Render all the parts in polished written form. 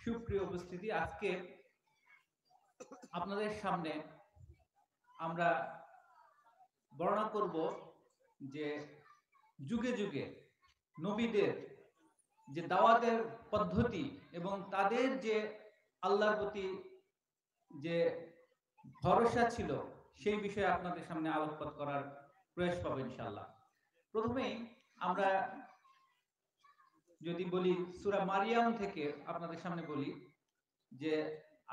সুপ্রিয় উপস্থিতি, আজকে আপনাদের সামনে আমরা বর্ণনা করব যে যুগে যুগে নবীদের যে দাওয়াতের পদ্ধতি এবং তাদের যে আল্লাহর প্রতি যে ভরসা ছিল সেই বিষয়ে আপনাদের সামনে আলোকপাত করার প্রয়াস পাবো ইনশাআল্লাহ। প্রথমেই আমরা যদি বলি সূরা মারিয়াম থেকে আপনাদের সামনে বলি যে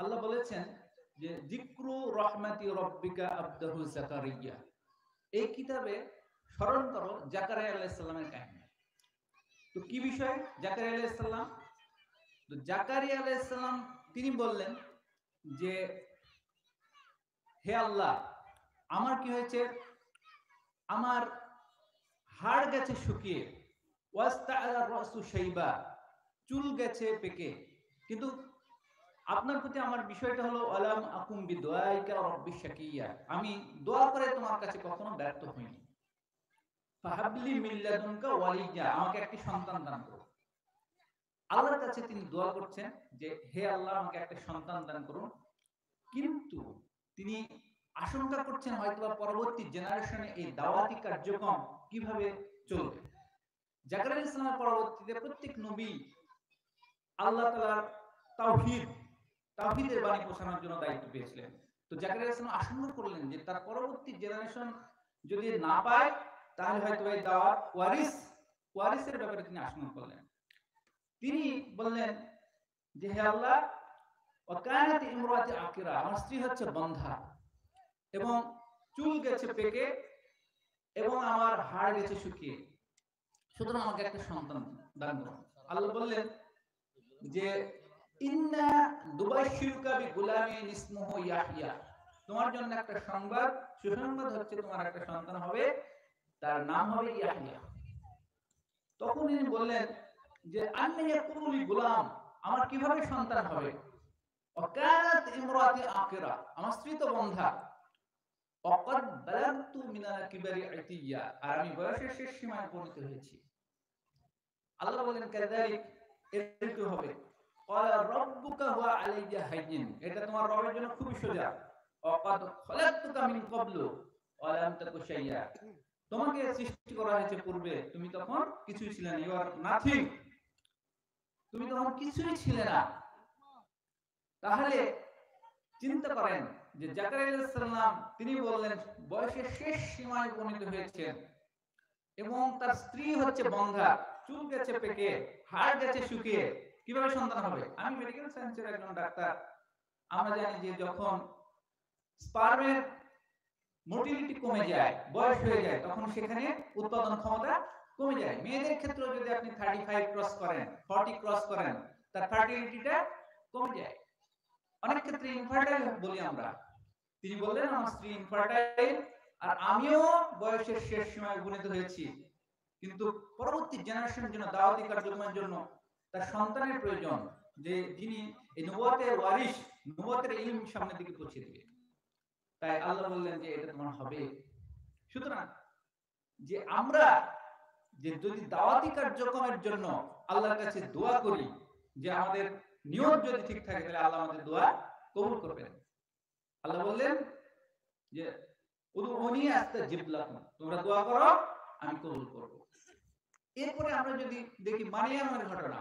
আল্লাহ বলেছেন যে যিকরু রাহমাতি রাব্বিকা আবদাহু জাকারিয়া, এই কিতাবে স্মরণ করো জাকারিয়া আলাইহিস সালামের কাহিনী। তো কি বিষয় জাকারিয়া আলাইহিস সালাম? তো জাকারিয়া আলাইহিস সালাম তিনি বললেন যে হে আল্লাহ, আমার কি হয়েছে, আমার হাড় গেছে শুকিয়ে, ওয়াস্তাআলা রাসু শাইবা, চুল গেছে পেকে, কিন্তু আপনার প্রতি আমার বিষয়টা হলো আলাম আকুম বিদুআইকা রাব্বি শাকিয়া, আমি দোয়া করে তোমার কাছে কখনো ব্যর্থ হইনি। ফাহাবলি মিন লাদুনকা ওয়ালিয়া, আমাকে একটি সন্তান দান করো। আল্লাহর কাছে তিনি দোয়া করছেন যে হে আল্লাহ, আমাকে একটা সন্তান দান করুন, কিন্তু তিনি আশঙ্কা করছেন হয়তোবা পরবর্তী জেনারেশনে এই দাওয়াতি কার্যক্রম কিভাবে চলবে। জাকারিয়া আলাইহিস সালামের পরবর্তীতে প্রত্যেক নবী আল্লাহ তাআলার তাওহীদের বাণী পৌঁছানোর জন্য দায়িত্ব পেয়েছিলেন। তো জাকারিয়া আলাইহিস সালাম আশঙ্কা করলেন যে তার পরবর্তী জেনারেশন যদি না পায় তাহলে হয়তো এই দাওয়াত ওয়ারিসের ব্যাপারে তিনি আশঙ্কা করলেন। তিনি বললেন যে হে আল্লাহ, ওয়াকানাত ইমরাতি আকিরা, আমার স্ত্রী হচ্ছে বন্ধা এবং চুল গেছে পেকে এবং আমার হাড় গেছে শুকিয়ে, সুতরাং আমাকে একটা সন্তান দান করুন। আল্লাহ বললেন যে ইন্না দুবাশশিরুকা বিগুলামিন ইসমুহু ইয়াহইয়া, তোমার জন্য একটা সুসংবাদ হচ্ছে তোমার একটা সন্তান হবে, তার নাম হবে ইয়াহইয়া। তখন তিনি বললেন যে আন্না ইয়াকুনু লি গুলাম, আমার কিভাবে সন্তান হবে, ওয়াকানাত ইমরাতি আকিরা, আমার স্ত্রী তো বন্ধা, ওয়াকাদ বালাগতু মিনাল কিবারি ইতিয়া, আর আমি বয়সের শেষ সীমায় উপনীত হয়েছি। আল্লাহ বলেন কাযালিক, এরকম হবে। ক্বালা রাব্বুকা হুয়া আলাইয়া হাইয়িন, এটা তোমার রবের জন্য খুবই সোজা। ওয়াকাদ খালাকতুকা মিন ক্বাবলু ওয়া লাম তাকু শাইয়্যা, তোমাকে সৃষ্টি করা হয়েছে পূর্বে, তুমি তখন কিছুই ছিলে না, ইউ আর নাথিং, তুমি তখন কিছুই ছিলে না। তাহলে চিন্তা করেন যে জাকারিয়া আলাইহিস সালাম তিনি বললেন বয়সের শেষ সীমায় উপনীত হয়েছেন এবং তার স্ত্রী হচ্ছে বন্ধা, চুল গেছে পেকে, হাড় গেছে শুকিয়ে, কিভাবে সন্তান হবে? আমি মেডিকেল সায়েন্সের একজন ডাক্তার, আমরা জানি যে যখন স্পার্মের মোটিলিটি কমে যায়, বয়স হয়ে যায়, তখন সেখানে উৎপাদন ক্ষমতা কমে যায়। মেয়েদের ক্ষেত্রে যদি আপনি 35 ক্রস করেন, 40 ক্রস করেন, তার ফার্টিলিটিটা কমে যায়। অনেক ক্ষেত্রে ইনফার্টাইল বলি আমরা। তিনি বললেন আমার স্ত্রী ইনফার্টাইল আর আমিও বয়সের শেষ সীমায় উপনীত হয়েছি, কিন্তু পরবর্তী জেনারেশনের জন্য দাওয়াতি কার্যক্রমের জন্য তার সন্তানের প্রয়োজন, যে যিনি এই নবুয়তের ওয়ারিস, নবুয়তের ইলম সামনের দিকে পৌঁছে দিবে। তাই আল্লাহ বললেন যে এটা তোমার হবে। সুতরাং যে আমরা যে যদি দাওয়াতি কার্যক্রমের জন্য আল্লাহর কাছে দোয়া করি, যে আমাদের নিয়ত যদি ঠিক থাকে, তাহলে আল্লাহ আমাদের দোয়া কবুল করবেন। আল্লাহ বললেন যে উদউনি আস্তাজিব লাকুম, তোমরা দোয়া করো আমি কবুল করব। এরপরে আমরা যদি দেখি মারিয়ামের ঘটনা,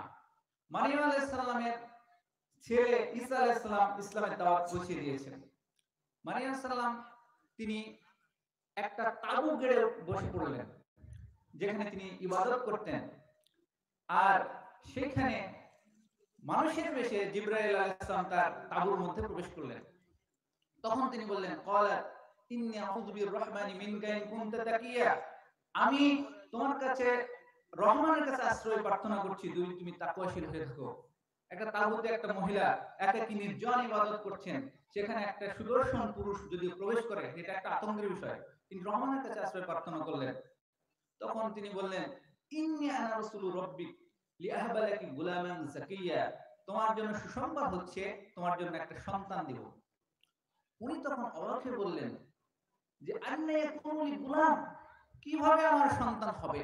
মারিয়াম আলাইহিস সালামের ছেলে ঈসা আলাইহিস সালাম ইসলামের দাওয়াত পৌঁছে দিয়েছেন। মারিয়াম আলাইহিস সালাম তিনি একটা তাবু গেড়ে বসে পড়লেন, যেখানে তিনি ইবাদত করতেন, আর সেখানে মানুষের বেশে জিবরাইল আলাইহিস সালাম তার তাবুর মধ্যে প্রবেশ করলেন। তখন তিনি বললেন ক্বালা ইন্নী আউযু বির-রাহমানি মিনকা ইন কুনতা তাকিয়া, আমি তোমার কাছে রহমানের কাছে আশ্রয় প্রার্থনা করছি যদি তুমি তাকওয়াশীল হয়ে থাকো। একটা তাবুতে একটা মহিলা একাকী নির্জন ইবাদত করছেন, সেখানে একটা সুদর্শন পুরুষ যদি প্রবেশ করে, এটা একটা আতঙ্কের বিষয়। তিনি রহমানের কাছে আশ্রয় প্রার্থনা করলেন। তখন তিনি বললেন ইন্নী আনা রাসূলু রাব্বিক লিআহবা লাকি গুলামান যাকিয়া, তোমার জন্য সুসংবাদ হচ্ছে তোমার জন্য একটা সন্তান দেব। উনি তখন অবাক হয়ে বললেন যে আন্না ইয়াকুনু লি গুলাম, কিভাবে আমার সন্তান হবে,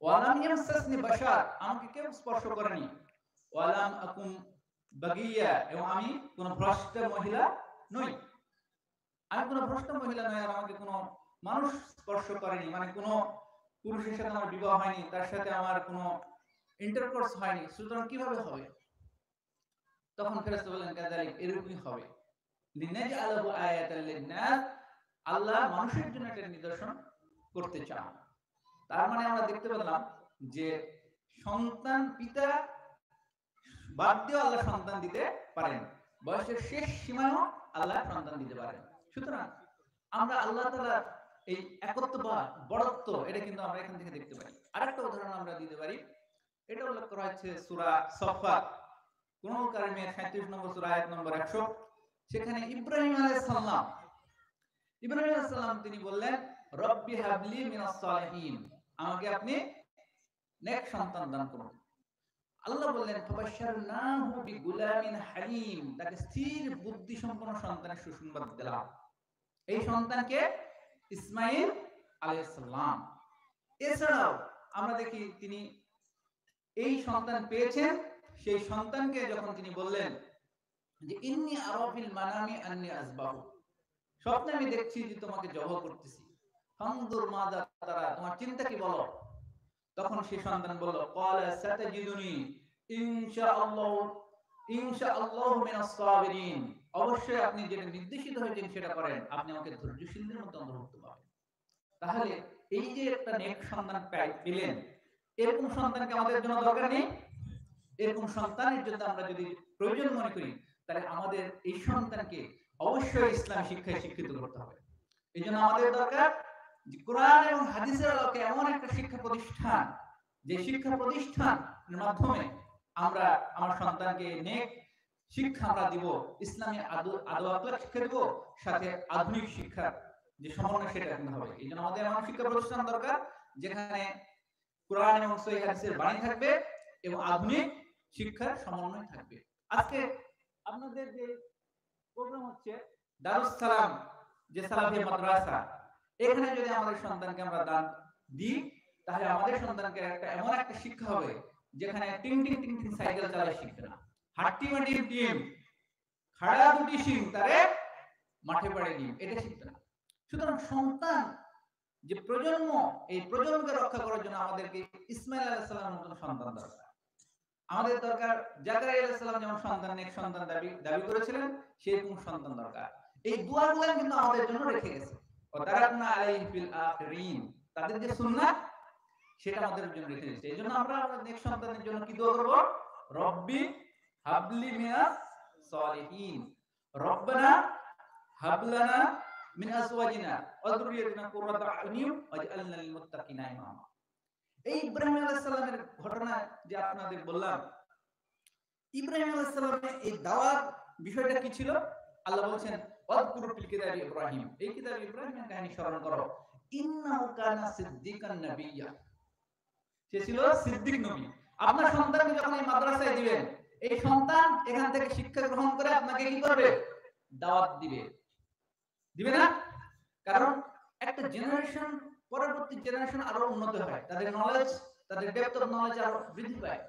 ওয়ালাম ইয়ামসাসনি বাশার, আমাকে কেউ স্পর্শ করেনি, ওয়ালাম আকুম বাগিয়া, এবং আমি কোন ভ্রষ্ট মহিলা নই। আমি কোন ভ্রষ্ট মহিলা নই, আর আমাকে কোনো মানুষ স্পর্শ করেনি, মানে কোনো পুরুষের সাথে আমার বিবাহ হয়নি, তার সাথে আমার কোনো ইন্টারকোর্স হয়নি, সুতরাং কিভাবে হবে? তখন ফেরেশতা বললেন কাযালিক, এরকমই হবে। লিনাজআলাহু আয়াতাল লিন-নাস, আল্লাহ মানুষের জন্য একটা নিদর্শন করতে চান। তার মানে আমরা দেখতে পেলাম যে সন্তান পিতা বাদ দিয়ে আল্লাহ সন্তান দিতে পারেন, বয়সের শেষ সীমায়ও আল্লাহ সন্তান দিতে পারেন। সুতরাং আমরা আল্লাহ তাআলার এই একত্ব বা বড়ত্ব, এটা কিন্তু আমরা এখান থেকে দেখতে পাই। আরেকটা উদাহরণ আমরা দিতে পারি, এটা উল্লেখ করা হয়েছে সূরা সফফাত কুরআনুল কারীমের 37 নম্বর সূরা আয়াত নম্বর 100। সেখানে ইব্রাহিম আলাইহিস সালাম তিনি বললেন, রব্বি হাবলি মিনাস সালিহিন, আমাকে আপনি নেক সন্তান দান করুন। আল্লাহ বললেন ফাবাশশারনাহু বিগুলামিন হালিম, তাকে স্থির বুদ্ধি সম্পন্ন সন্তানের সুসংবাদ দিলাম। এই সন্তানকে ইসমাঈল আলাইহিস সালাম। এছাড়াও আমরা দেখি তিনি এই সন্তান পেয়েছেন, সেই সন্তানকে যখন তিনি বললেন যে ইন্নী আরাফিল মানামি আন্নী আযবাহু, স্বপ্নে আমি দেখছি যে তোমাকে জবাহ করতেছি, ফানজুর মাযা তারা, তোমার চিন্তা কি বলো? তখন সেই সন্তান বলল ক্বালা সাতাজিদুনি ইনশাআল্লাহু মিনাস সাবিরিন, অবশ্যই আপনি যেটা নির্দেশিত হয়েছেন সেটা করেন, আপনি আমাকে ধৈর্যশীলদের মধ্যে অন্তর্ভুক্ত পাবেন। তাহলে এই যে একটা নেক সন্তান পেলেন, এরকম সন্তানকে আমাদের জন্য দরকার নেই? এরকম সন্তানের জন্য আমরা যদি প্রয়োজন মনে করি, তাহলে আমাদের এই সন্তানকে অবশ্যই ইসলাম শিক্ষায় শিক্ষিত করতে হবে। এই জন্য আমাদের দরকার যে কোরআন এবং হাদিসের আলোকে এমন একটা শিক্ষা প্রতিষ্ঠান, যে শিক্ষা প্রতিষ্ঠানের মাধ্যমে আমরা আমার সন্তানকে নেক শিক্ষা আমরা দিব, ইসলামী আদব আখলাক শিক্ষা দিব, সাথে আধুনিক শিক্ষা যে সমন্বয় সেটা রাখতে হবে। এই জন্য আমাদের এমন শিক্ষা প্রতিষ্ঠান দরকার যেখানে কোরআন এবং সহিহ হাদিসের বাণী থাকবে এবং আধুনিক শিক্ষার সমন্বয় থাকবে। আজকে আপনাদের যে প্রোগ্রাম হচ্ছে দারুস সালাম, যে সালাফি মাদ্রাসা, এখানে যদি আমাদের সন্তানকে আমরা দান দিই, তাহলে আমাদের সন্তানকে এমন একটা শিক্ষা হবে যেখানে টিং টিং টিং টিং সাইকেল চালায় শিখবে না, হাট্টি মাটি টিম খাড়া দুটি শিং তারে মাঠে পাড়ে ডিম, এটা শিখবে না। সুতরাং সন্তান যে প্রজন্ম, এই প্রজন্মকে রক্ষা করার জন্য আমাদেরকে ইসমাঈল আলাইহিস সালামের মতো সন্তান দরকার। আমাদের দরকার জাকারিয়া আলাইহিস সালাম যেমন সন্তান নেক সন্তান দাবি করেছিলেন, সেরকম সন্তান দরকার। এই দোয়াগুলো কিন্তু আমাদের জন্য রেখে গেছে, ওয়াতারাকনা আলাইহি ফিল আখিরিন, তাদের যে সুন্নাত সেটা আমাদের জন্য রেখে গেছে। এইজন্য আমরা নেক সন্তানের জন্য কি দোয়া করব? রব্বি হাবলি মিনাস সালিহিন, রব্বানা হাবলানা মিন আজওয়াজিনা ওয়া যুররিয়াতিনা কুররাতা আ'ইউনিন ওয়াজআলনা লিল মুত্তাকিনা ইমামা। এই ইব্রাহিম আলাইহিস সালামের ঘটনা যে আপনাদের বললাম, ইব্রাহিম আলাইহিস সালামের এই দাওয়াত বিষয়টা কি ছিল? আল্লাহ বলেছেন ওয়াজকুরু ফিল কিতাবি ইব্রাহিম, এই কিতাবে ইব্রাহিমের কাহিনী স্মরণ করো, ইন্নাহু কানা সিদ্দিকান নাবিয়্যা, সে ছিল সিদ্দিক নবী। আপনার সন্তানকে যখন এই মাদ্রাসায় দিবেন, এই সন্তান এখান থেকে শিক্ষা গ্রহণ করে আপনাকে কি করবে? দাওয়াত দিবে, দিবে না? কারণ একটা জেনারেশন পরবর্তী জেনারেশন আরো উন্নত হয়, তাদের নলেজ, তাদের ডেপথ অফ নলেজ আরো বৃদ্ধি পায়।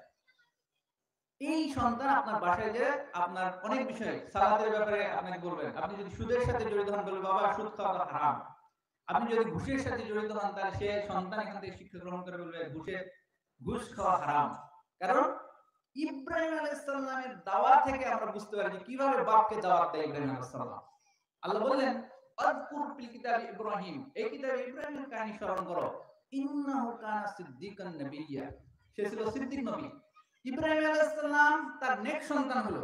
এই সন্তান আপনার বাসায় যে আপনার অনেক বিষয় সালাতের ব্যাপারে আপনাকে বলবেন, আপনি যদি সুদের সাথে জড়িত হন বলবেন বাবা সুদ খাওয়া হারাম। আপনি যদি ঘুষের সাথে জড়িত হন, তাহলে সে সন্তান এখান থেকে শিক্ষা গ্রহণ করে বলবে ঘুষ খাওয়া হারাম। কারণ ইব্রাহিম আলাইহিস সালামের দাওয়াত থেকে আমরা বুঝতে পারি যে কিভাবে বাপকে দাওয়াত দেয় ইব্রাহিম আলাইহিস সালাম। আল্লাহ বললেন আযকুর ফিল কিতাবি ইব্রাহিম, এই কিতাবে ইব্রাহিমের কাহিনী স্মরণ করো, ইন্নাহু কানা সিদ্দিকান নাবিয়্যা, সে ছিল সিদ্দিক নবী। ইব্রাহিম আলাইহিস সালাম তার নেক সন্তান হলো,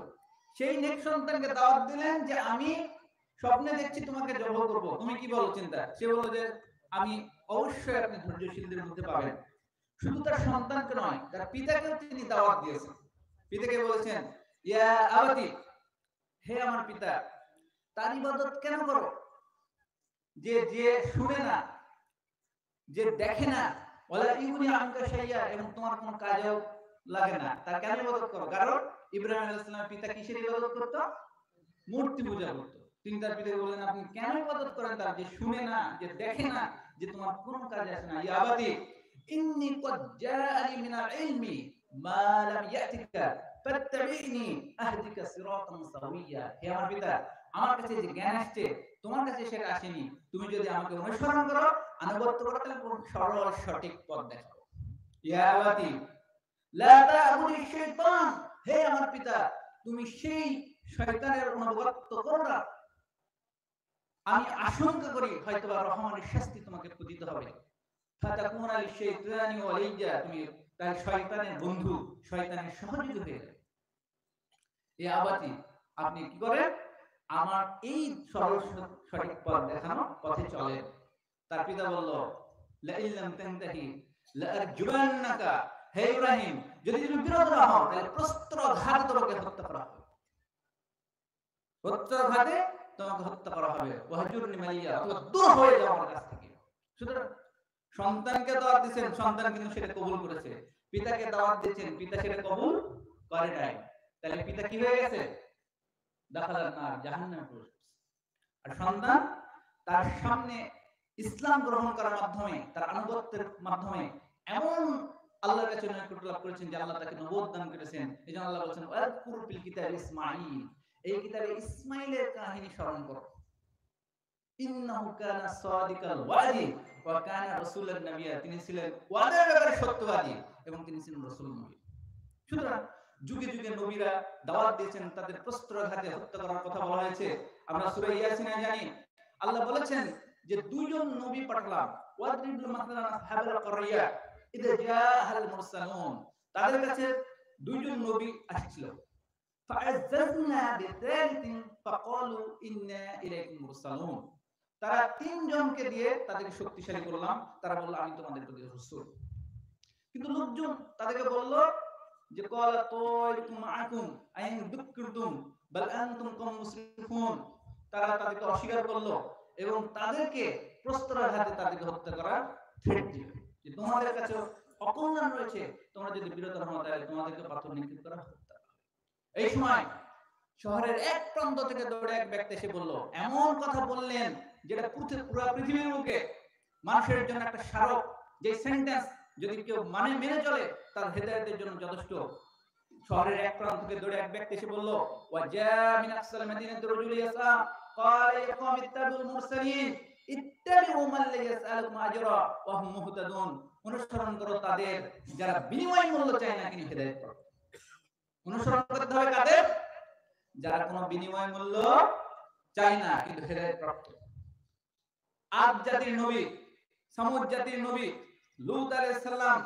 সেই নেক সন্তানকে দাওয়াত দিলেন যে আমি স্বপ্নে দেখছি তোমাকে জবাহ করব, তুমি কি বলো চিন্তা? সে বলল যে আমি অবশ্যই, আপনি ধৈর্যশীলদের মধ্যে পাবেন। শুধু তার সন্তানকে নয়, তার পিতাকেও তিনি দাওয়াত দিয়েছেন। পিতাকে বলেছেন ইয়া আবাতি, হে আমার পিতা, তার ইবাদত কেন করো? যে শুনে না, যে দেখে না, ওয়ালা ইউনি আনকা শাইয়া, এবং তোমার কোনো কাজেও লাগে না, তার কেন ইবাদত করো? কারণ ইব্রাহিম আলাইহিস সালামের পিতা কিসের ইবাদত করত? মূর্তি পূজা করত। তিনি তার পিতাকে বললেন আপনি কেন ইবাদত করেন তার, যে শুনে না, যে দেখে না, যে তোমার কোনো কাজে আসে না? ইয়া আবাতি ইন্নী ক্বাদ জাআনি মিনাল ইলমি মা লাম ইয়াতিকা, ফাত্তাবিনি আহদিকা সিরাতান সাওয়িয়া, হে আমার পিতা, আমার কাছে যে জ্ঞান আসছে তোমার কাছে সেটা আসেনি, তুমি যদি আমাকে অনুসরণ করো, আনুগত্য করো, তাহলে সরল সঠিক পথ দেখাও। ইয়া আবাতি লা তা'বুদি শাইতান, হে আমার পিতা, তুমি সেই শয়তানের অনুগত্য করো না। আমি আশঙ্কা করি হয়তোবা রহমানের শাস্তি তোমাকে দিতে হবে। ফাতাকুনা লিশ-শাইতানি ওয়ালিয়্যা, তুমি তাই শয়তানের বন্ধু, শয়তানের সহযোগী হয়ে যাবে। এ আবাতি, আপনি কি করেন? আমার এই সরল সঠিক পথ দেখানো পথে চলেন। তার পিতা বলল, লা ইল্লাম তানতাহি লা আরজুমান্নাকা, হে ইব্রাহিম, যদি তুমি বিরত না হও তাহলে প্রস্ত্রঘাতে তোমাকে হত্যা করা হবে, প্রস্ত্রঘাতে তোমাকে হত্যা করা হবে। ওয়াহজুরনি মালিয়া, তুমি দূর হয়ে যাও আমার কাছ থেকে। সুতরাং সন্তানকে দাওয়াত দিয়েছেন, সন্তান কিন্তু সেটা কবুল করেছে। পিতাকে দাওয়াত দিয়েছেন, পিতা সেটা কবুল করে নাই। তাহলে পিতা কি হয়ে গেছে? দাখালান নার, জাহান্নামে প্রবেশ করছে। আর সন্তান তার সামনে ইসলাম গ্রহণ করার মাধ্যমে, তার আনুগত্যের মাধ্যমে এমন আল্লাহর কাছে নৈকট্য লাভ করেছেন যে আল্লাহ তাকে নবুয়ত দান করেছেন। এজন্য আল্লাহ বলেছেন, ওয়াজকুর ফিল কিতাবি ইসমাঈল, এই কিতাবে ইসমাঈলের কাহিনী স্মরণ করো। ইন্নাহু কানা সাদিকাল ওয়াদি ওয়া কানা রাসূলান নাবিয়্যা, তিনি ছিলেন ওয়াদার ব্যাপারে সত্যবাদী এবং তিনি ছিলেন রাসূল নবী। সুতরাং যুগে যুগে নবীরা দাওয়াত দিয়েছেন, তাদের প্রস্ত্রঘাতে হত্যা করার কথা বলা হয়েছে। আমরা সূরা ইয়াসিনে জানি আল্লাহ বলেছেন যে দুইজন নবী পাঠালাম, ওয়াদরিবুল মাসালান আসহাবাল ক্বরিয়া ইযা জাআল মুরসালুন, তাদের কাছে দুইজন নবী আসছিল। ফাআযাযনা বিযালিতিন ফাকালু ইন্না ইলাইকুম মুরসালুন, তারা তিনজনকে দিয়ে তাদেরকে শক্তিশালী করলাম, তারা বলল আমি তোমাদের প্রতি রাসূল। কিন্তু লোকজন তাদেরকে বলল যে ক্বালা তায়রুকুম মাআকুম আইন দুক্কিরতুম বাল আনতুম কওম মুসরিফুন, তারা তাদেরকে অস্বীকার করলো এবং তাদেরকে প্রস্ত্রঘাতে তাদেরকে হত্যা করার থ্রেট দিল যে তোমাদের কাছে অকল্যাণ রয়েছে, তোমরা যদি বিরত হও তাহলে তোমাদেরকে পাথর নিক্ষেপ করা হত্যা হবে। এই সময় শহরের এক প্রান্ত থেকে দৌড়ে এক ব্যক্তি এসে বলল, এমন কথা বললেন যেটা পুরো পৃথিবীর মুখে মানুষের জন্য একটা স্মারক, যে সেন্টেন্স যদি কেউ মেনে চলে তার হেদায়েতের জন্য যথেষ্ট। শহরের এক প্রান্ত থেকে দৌড়ে এক ব্যক্তি এসে বলল, ওয়াজা মিন আকসাল মাদিনাতি রাজুলুন ইয়াসা ক্বালা ইয়া কওমি ইত্তাবিউল মুরসালিন ইত্তাবিউ মান লা ইয়াসআলুকুম আজরা ওয়া হুম মুহতাদুন, অনুসরণ করো তাদের যারা বিনিময় মূল্য চায় না কিন্তু হেদায়েত পাবে। অনুসরণ করতে হবে কাদের? যারা কোনো বিনিময় মূল্য চায় না কিন্তু হেদায়েত প্রাপ্ত। আদ জাতির নবী, সামুদ জাতির নবী, লূত আলাইহিস সালাম,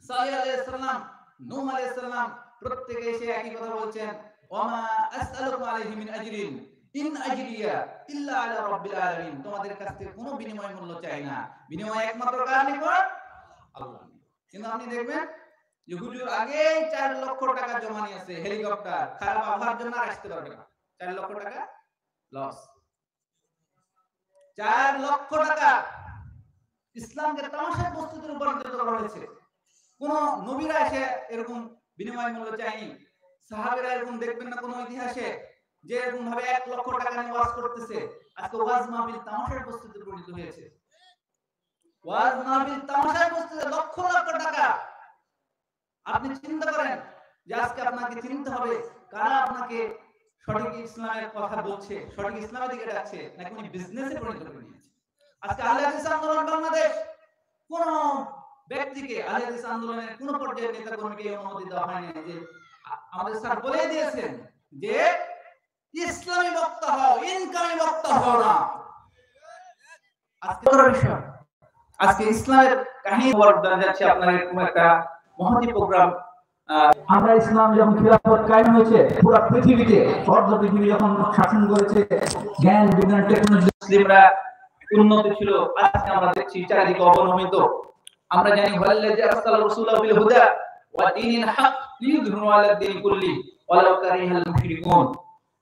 সালেহ আলাইহিস সালাম, নূহ আলাইহিস সালাম প্রত্যেকে এসে একই কথা বলছেন, ওয়ামা আসআলুকুম আলাইহি মিন আজরিন ইন আজরিয়া ইল্লা আলা রাব্বিল আলামিন, তোমাদের কাছ থেকে কোনো বিনিময় মূল্য চাই না, বিনিময় একমাত্র কার নিকট? আল্লাহ। কিন্তু আপনি দেখবেন যে হুজুর আগে 4 লক্ষ টাকা জমা নিয়েছে, হেলিকপ্টার খারাপ আবহাওয়ার জন্য আর আসতে পারবে না, 4 লক্ষ টাকা লস। 4 লক্ষ টাকা ইসলামকে তামাশার বস্তুতে রূপান্তরিত করা হয়েছে। কোন নবীরা এসে এরকম বিনিময় মূল্য চায়নি। সাহাবীরা এরকম দেখবেন না কোন ইতিহাসে যে এরকম ভাবে 1 লক্ষ টাকা নিয়ে ওয়াজ করতেছে। আজকে ওয়াজ মাহফিল তামাশার বস্তুতে পরিণত হয়েছে। ওয়াজ মাহফিল তামাশার বস্তুতে লক্ষ লক্ষ টাকা। আপনি চিন্তা করেন যে আজকে আপনাকে চিনতে হবে কারা আপনাকে সঠিক ইসলামের কথা বলছে, সঠিক ইসলামের দিকে ডাকছে, নাকি উনি বিজনেসে পরিণত করে নিয়েছে। আজকে আহলে হাদিস আন্দোলন বাংলাদেশ কোন ব্যক্তিকে, আহলে হাদিস আন্দোলনের কোন পর্যায়ের নেতা কর্মীকে অনুমতি দেওয়া হয়নি যে আমাদের স্যার বলে দিয়েছেন যে ইসলামী বক্তা হও, ইনকামী বক্তা হও না। আজকে করার বিষয়, আজকে ইসলামের কাহিনী বর্ণনা যাচ্ছে আপনার এরকম একটা মহতি প্রোগ্রাম। আমরা ইসলাম যখন খিলাফত কায়েম হয়েছে পুরো পৃথিবীতে, অর্ধ পৃথিবী যখন শাসন করেছে, জ্ঞান বিজ্ঞান টেকনোলজি মুসলিমরা উন্নত ছিল, আজকে আমরা দেখছি চারিদিকে অবনমিত। আমরা জানি ওয়াল্লাযী আরসালা রাসূলাহু বিল হুদা ওয়া দীনিল হক লিইয়ুযহিরাহু আলা দ্বীনি কুল্লি ওয়ালাউ কারিহাল মুশরিকুন,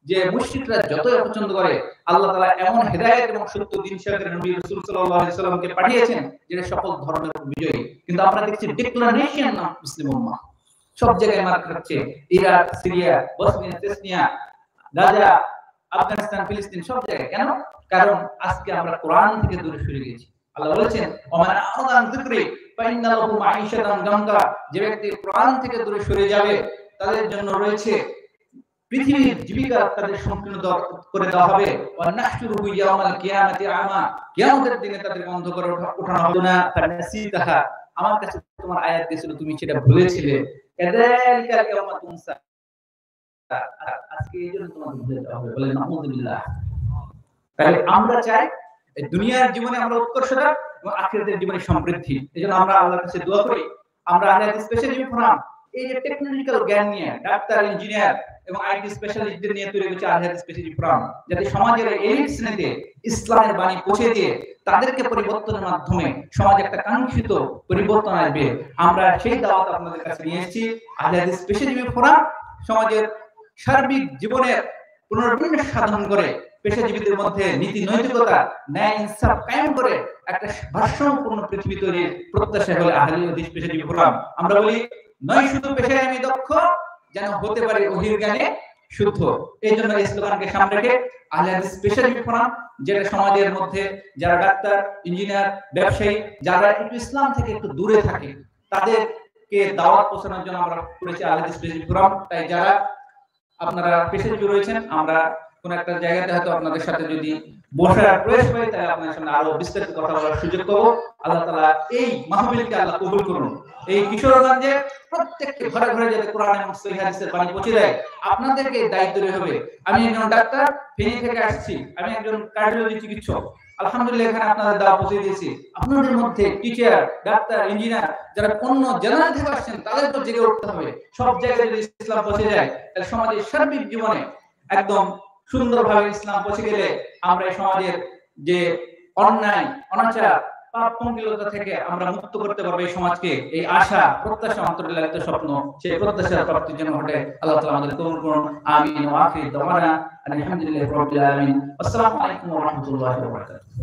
যে মুশরিকরা যতই অপছন্দ করে আল্লাহ তাআলা এমন হেদায়েত এবং সত্য দ্বীন শাহরে নবী রাসূল সাল্লাল্লাহু আলাইহি সাল্লামকে পাঠিয়েছেন যেটা সকল ধর্মের বিজয়ী। কিন্তু আমরা দেখছি ডিক্লারেশন না, মুসলিম উম্মাহ সব জায়গায় মার খাচ্ছে। Iraq, Syria, Bosnia, Chechnya, Gaza, Afghanistan, ফিলিস্তিন সব জায়গায়। কেন? কারণ আজকে আমরা কোরআন থেকে দূরে সরে গেছি। আল্লাহ বলেছেন, ওমান আ'রাদা আন যিকরি ফাইন্না লাহু মাঈশাতান দানকা, যে ব্যক্তি কোরআন থেকে দূরে সরে যাবে তাদের জন্য রয়েছে পৃথিবীর জীবিকা তাদের সম্পূর্ণ করে দেওয়া হবে। ওয়ানাহশুরুহু ইয়াওমাল কিয়ামাতি আমা, কিয়ামতের দিনে তাদের বন্ধ করে ওঠানো হবে না। ফানাসিতাহা, আমার কাছে তোমার আয়াত দিয়েছিল তুমি সেটা ভুলেছিলে। কাযালিকা ইয়াওমা তুনসা, আজকে এই জন্য তোমাকে ভুলে যাওয়া হবে। বলেন আলহামদুলিল্লাহ। তাহলে আমরা চাই এই দুনিয়ার জীবনে আমরা উৎকর্ষতা এবং আখিরাতের জীবনে সমৃদ্ধি। এজন্য আমরা আল্লাহর কাছে দোয়া করি আমরা আহলে হাদিস স্পেশালিস্ট ফোরাম এই যে টেকনিক্যাল জ্ঞান নিয়ে ডাক্তার, ইঞ্জিনিয়ার এবং আইটি স্পেশালিস্টদের নিয়ে তৈরি হচ্ছে আহলে হাদিস স্পেশালিস্ট ফোরাম, যাতে সমাজের এলিট শ্রেণীতে ইসলামের বাণী পৌঁছে দিয়ে তাদেরকে পরিবর্তনের মাধ্যমে সমাজে একটা কাঙ্ক্ষিত পরিবর্তন আসবে। আমরা সেই দাওয়াত আপনাদের কাছে নিয়ে এসেছি। আহলে হাদিস স্পেশালিস্ট ফোরাম সমাজের সার্বিক জীবনের পুনর্বিন্যাস সাধন করে পেশাজীবীদের মধ্যে নীতি নৈতিকতা, ন্যায় ইনসাফ কায়েম করে একটা ভারসাম্যপূর্ণ পৃথিবী তৈরির প্রত্যাশা হলে আহলে হাদিস পেশাজীবী ফোরাম। আমরা বলি নয় শুধু পেশায় আমি দক্ষ, যেন হতে পারে ওহীর জ্ঞানে শুদ্ধ। এই জন্য এই স্লোগানকে সামনে রেখে আহলে হাদিস পেশাজীবী ফোরাম, যেটা সমাজের মধ্যে যারা ডাক্তার, ইঞ্জিনিয়ার, ব্যবসায়ী, যারা একটু ইসলাম থেকে একটু দূরে থাকে তাদেরকে দাওয়াত পৌঁছানোর জন্য আমরা করেছি আহলে হাদিস পেশাজীবী ফোরাম। তাই যারা আপনারা পেশাজীবী রয়েছেন, আমরা কোন একটা জায়গাতে হয়তো আপনাদের সাথে যদি বসার প্রয়াস হয় তাহলে আপনাদের সামনে আরো বিস্তারিত কথা বলার সুযোগ পাবো। আল্লাহ তাআলা এই মাহফিলকে আল্লাহ কবুল করুন। এই কিশোরগঞ্জে প্রত্যেকটি ঘরে ঘরে যাতে কোরআন এবং সহিহ হাদিসের বাণী পৌঁছে দেয়, আপনাদেরকে দায়িত্ব নিতে হবে। আমি একজন ডাক্তার, ফেনী থেকে আসছি, আমি একজন কার্ডিওলজি চিকিৎসক, আলহামদুলিল্লাহ এখানে আপনাদের দাওয়া পৌঁছে দিয়েছি। আপনাদের মধ্যে টিচার, ডাক্তার, ইঞ্জিনিয়ার যারা অন্য জেনারেল থেকে আসছেন তাদেরকে জেগে উঠতে হবে। সব জায়গায় যদি ইসলাম পৌঁছে যায় তাহলে সমাজের সার্বিক জীবনে একদম সুন্দরভাবে ইসলাম পৌঁছে গেলে আমরা এই সমাজের যে অন্যায়, অনাচার, পাপ পঙ্কিলতা থেকে আমরা মুক্ত করতে পারবো এই সমাজকে। এই আশা, প্রত্যাশা, অন্তরে লালিত স্বপ্ন, সেই প্রত্যাশার প্রাপ্তির জন্য ঘটে। আল্লাহ তাআলা আমাদের কবুল করুন। আমিন ওয়া আখির দাওয়ানা আলহামদুলিল্লাহি রাব্বিল আলামিন। আসসালামু আলাইকুম ওয়া রাহমাতুল্লাহি ওয়া বারাকাতুহু।